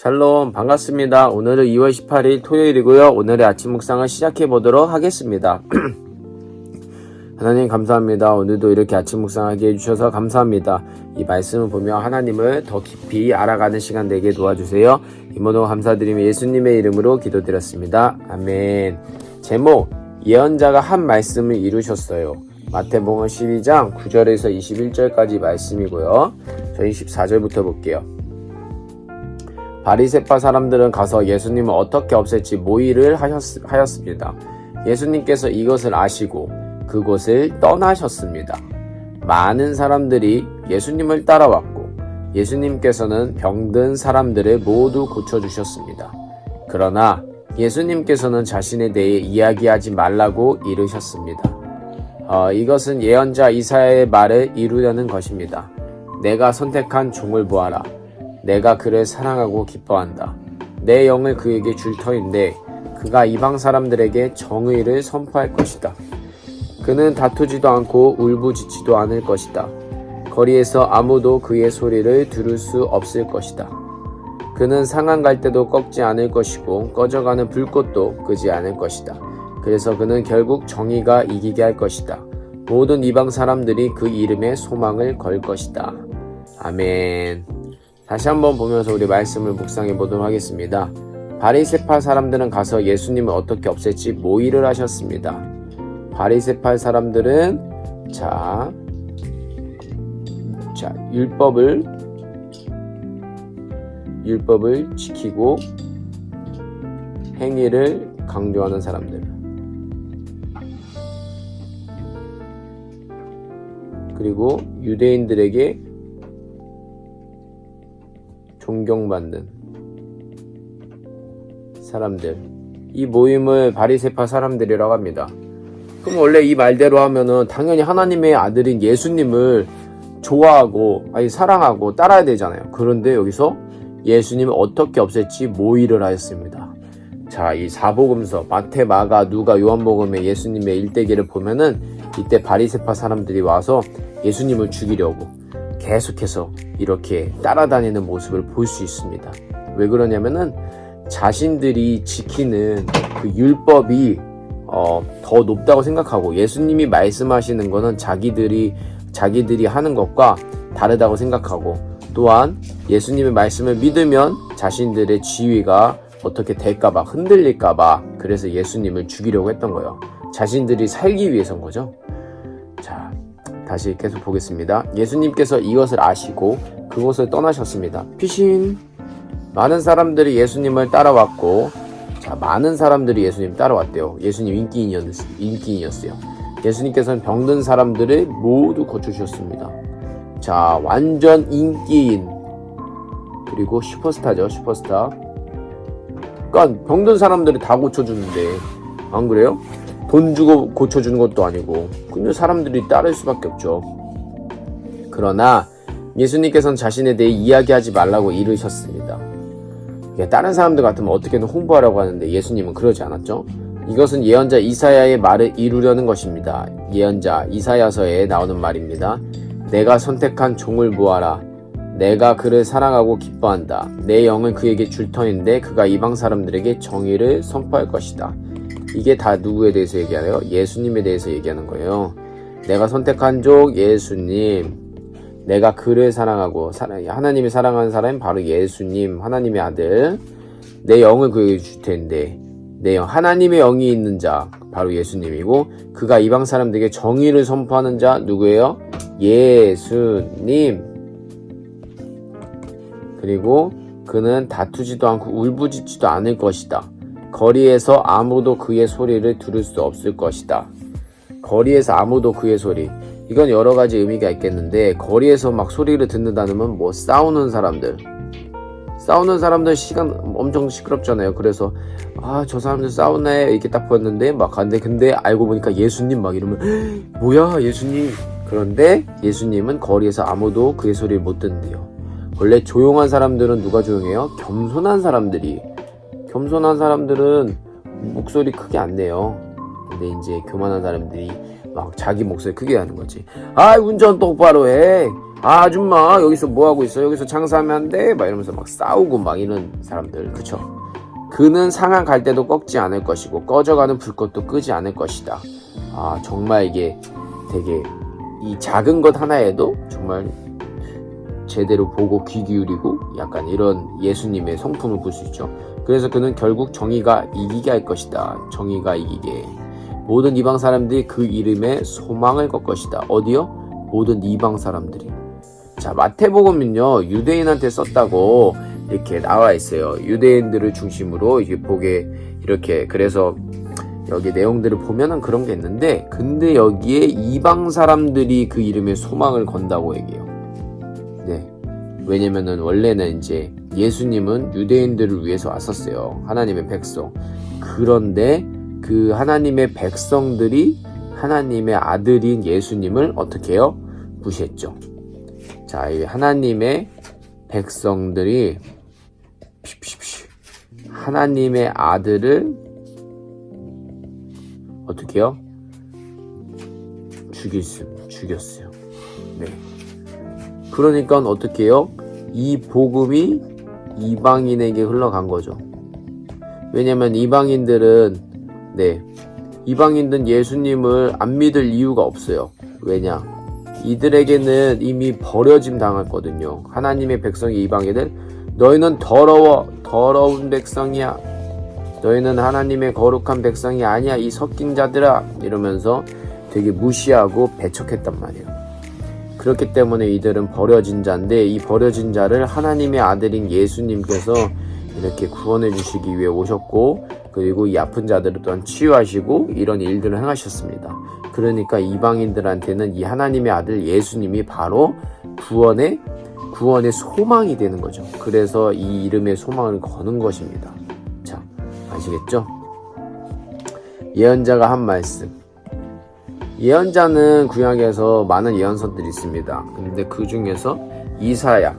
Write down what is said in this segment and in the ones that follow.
샬롬 반갑습니다. 오늘은 2월 18일 토요일이고요. 오늘의 아침 묵상을 시작해 보도록 하겠습니다. 하나님 감사합니다. 오늘도 이렇게 아침 묵상하게 해주셔서 감사합니다. 이 말씀을 보며 하나님을 더 깊이 알아가는 시간 되게 도와주세요. 이 모든 감사드리며 예수님의 이름으로 기도드렸습니다. 아멘. 제목, 예언자가 한 말씀을 이루셨어요. 마태복음 12장 9절에서 21절까지 말씀이고요. 저희 14절부터 볼게요. 바리새파 사람들은 가서 예수님을 어떻게 없앨지 모의를 하였습니다. 예수님께서 이것을 아시고 그곳을 떠나셨습니다. 많은 사람들이 예수님을 따라왔고 예수님께서는 병든 사람들을 모두 고쳐주셨습니다. 그러나 예수님께서는 자신에 대해 이야기하지 말라고 이르셨습니다. 이것은 예언자 이사야의 말을 이루려는 것입니다. 내가 선택한 종을 보아라. 내가 그를 사랑하고 기뻐한다. 내 영을 그에게 줄 터인데 그가 이방 사람들에게 정의를 선포할 것이다. 그는 다투지도 않고 울부짖지도 않을 것이다. 거리에서 아무도 그의 소리를 들을 수 없을 것이다. 그는 상한 갈대도 꺾지 않을 것이고 꺼져가는 불꽃도 끄지 않을 것이다. 그래서 그는 결국 정의가 이기게 할 것이다. 모든 이방 사람들이 그 이름에 소망을 걸 것이다. 아멘. 다시 한번 보면서 우리 말씀을 묵상해 보도록 하겠습니다. 바리새파 사람들은 가서 예수님을 어떻게 없앨지 모의를 하셨습니다. 바리새파 사람들은 율법을 지키고 행위를 강조하는 사람들. 그리고 유대인들에게 존경받는 사람들, 이 모임을 바리새파 사람들이라고 합니다. 그럼 원래 이 말대로 하면은 당연히 하나님의 아들인 예수님을 좋아하고 사랑하고 따라야 되잖아요. 그런데 여기서 예수님을 어떻게 없앨지 모의를 하였습니다. 자, 이 사복음서 마태, 마가, 누가, 요한복음의 예수님의 일대기를 보면은 이때 바리새파 사람들이 와서 예수님을 죽이려고 계속해서 이렇게 따라다니는 모습을 볼 수 있습니다. 왜 그러냐면은 자신들이 지키는 그 율법이 더 높다고 생각하고 예수님이 말씀하시는 거는 자기들이 하는 것과 다르다고 생각하고 또한 예수님의 말씀을 믿으면 자신들의 지위가 어떻게 될까봐 흔들릴까봐 그래서 예수님을 죽이려고 했던 거예요. 자신들이 살기 위해서인 거죠. 자, 다시 계속 보겠습니다. 예수님께서 이것을 아시고 그곳을 떠나셨습니다. 피신. 많은 사람들이 예수님을 따라왔고, 많은 사람들이 예수님 따라왔대요. 예수님 인기인이었어요. 예수님께서는 병든 사람들을 모두 고쳐주셨습니다. 자, 완전 인기인. 그리고 슈퍼스타죠, 슈퍼스타. 그러니까 병든 사람들을 다 고쳐주는데 안 그래요? 돈 주고 고쳐주는 것도 아니고 근데 사람들이 따를 수밖에 없죠. 그러나 예수님께서는 자신에 대해 이야기하지 말라고 이르셨습니다. 다른 사람들 같으면 어떻게든 홍보하라고 하는데 예수님은 그러지 않았죠. 이것은 예언자 이사야의 말을 이루려는 것입니다. 예언자 이사야서에 나오는 말입니다. 내가 선택한 종을 보아라. 내가 그를 사랑하고 기뻐한다. 내 영을 그에게 줄 터인데 그가 이방 사람들에게 정의를 선포할 것이다. 이게 다 누구에 대해서 얘기하나요? 예수님에 대해서 얘기하는 거예요. 내가 선택한 종 예수님. 내가 그를 사랑하고 하나님이 사랑하는 사람은 바로 예수님, 하나님의 아들. 내 영을 그에게 줄 텐데 내 영, 하나님의 영이 있는 자 바로 예수님이고 그가 이방 사람들에게 정의를 선포하는 자 누구예요? 예수님. 그리고 그는 다투지도 않고 울부짖지도 않을 것이다. 거리에서 아무도 그의 소리를 들을 수 없을 것이다. 거리에서 아무도 그의 소리. 이건 여러 가지 의미가 있겠는데 거리에서 막 소리를 듣는다는 건 싸우는 사람들 시간 엄청 시끄럽잖아요. 그래서 저 사람들 싸우네 이렇게 딱 보였는데 근데 알고 보니까 예수님 이러면 뭐야 예수님. 그런데 예수님은 거리에서 아무도 그의 소리를 못 듣는데요. 원래 조용한 사람들은 누가 조용해요? 겸손한 사람들은 목소리 크게 안 내요. 근데 이제 교만한 사람들이 막 자기 목소리 크게 하는 거지. 운전 똑바로 해. 아, 아줌마 여기서 뭐 하고 있어? 여기서 장사하면 안 돼? 막 이러면서 막 싸우고 막 이런 사람들, 그쵸? 그는 상한 갈대도 꺾지 않을 것이고 꺼져가는 불꽃도 끄지 않을 것이다. 아, 정말 이게 되게 이 작은 것 하나에도 정말 제대로 보고 귀 기울이고 약간 이런 예수님의 성품을 볼 수 있죠. 그래서 그는 결국 정의가 이기게 할 것이다. 정의가 이기게. 모든 이방 사람들이 그 이름에 소망을 걸 것이다. 어디요? 모든 이방 사람들이. 자, 마태복음은요, 유대인한테 썼다고 이렇게 나와 있어요. 유대인들을 중심으로 이렇게 보게, 이렇게. 그래서 여기 내용들을 보면은 그런 게 있는데, 근데 여기에 이방 사람들이 그 이름에 소망을 건다고 얘기해요. 네. 왜냐면은 원래는 이제 예수님은 유대인들을 위해서 왔었어요. 하나님의 백성. 그런데 그 하나님의 백성들이 하나님의 아들인 예수님을 어떻게 해요? 무시했죠. 자, 이 하나님의 백성들이 하나님의 아들을 어떻게 해요? 죽였어요. 네. 그러니까 어떻게 해요? 이 복음이 이방인에게 흘러간 거죠. 왜냐면 이방인들은 예수님을 안 믿을 이유가 없어요. 왜냐? 이들에게는 이미 버려짐 당했거든요. 하나님의 백성이 이방인들, 너희는 더러운 백성이야. 너희는 하나님의 거룩한 백성이 아니야. 이 섞인 자들아. 이러면서 되게 무시하고 배척했단 말이에요. 그렇기 때문에 이들은 버려진 자인데, 이 버려진 자를 하나님의 아들인 예수님께서 이렇게 구원해 주시기 위해 오셨고, 그리고 이 아픈 자들을 또한 치유하시고 이런 일들을 행하셨습니다. 그러니까 이방인들한테는 이 하나님의 아들 예수님이 바로 구원의 소망이 되는 거죠. 그래서 이 이름의 소망을 거는 것입니다. 자, 아시겠죠? 예언자가 한 말씀. 예언자는 구약에서 많은 예언서들이 있습니다. 근데 그 중에서 이사야가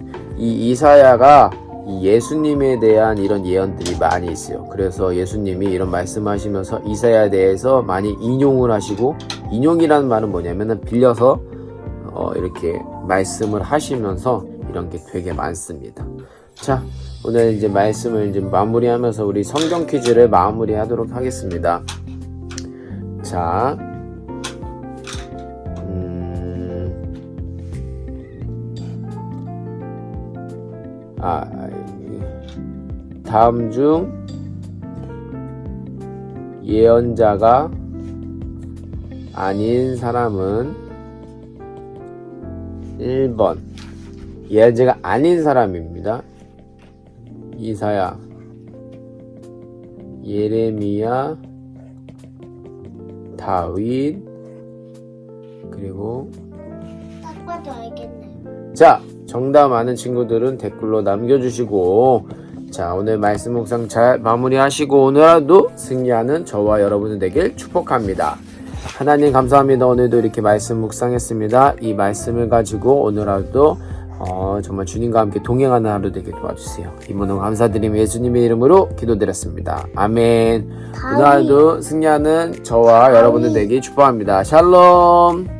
이 예수님에 대한 이런 예언들이 많이 있어요. 그래서 예수님이 이런 말씀하시면서 이사야에 대해서 많이 인용을 하시고, 인용이라는 말은 뭐냐면은 빌려서 이렇게 말씀을 하시면서 이런 게 되게 많습니다. 자, 오늘 이제 말씀을 이제 마무리하면서 우리 성경 퀴즈를 마무리하도록 하겠습니다. 자, 다음 중 예언자가 아닌 사람은 1번 예언자가 아닌 사람입니다. 이사야, 예레미야, 다윗, 그리고 딱 봐도 알겠네. 자, 정답 아는 친구들은 댓글로 남겨주시고, 자, 오늘 말씀 묵상 잘 마무리하시고 오늘 하루도 승리하는 저와 여러분이 되길 축복합니다. 하나님 감사합니다. 오늘도 이렇게 말씀 묵상했습니다. 이 말씀을 가지고 오늘 하루도 정말 주님과 함께 동행하는 하루 되게 도와주세요. 이모는 감사드리며 예수님의 이름으로 기도드렸습니다. 아멘. 오늘 하루도 승리하는 저와 여러분들 되길 축복합니다. 샬롬.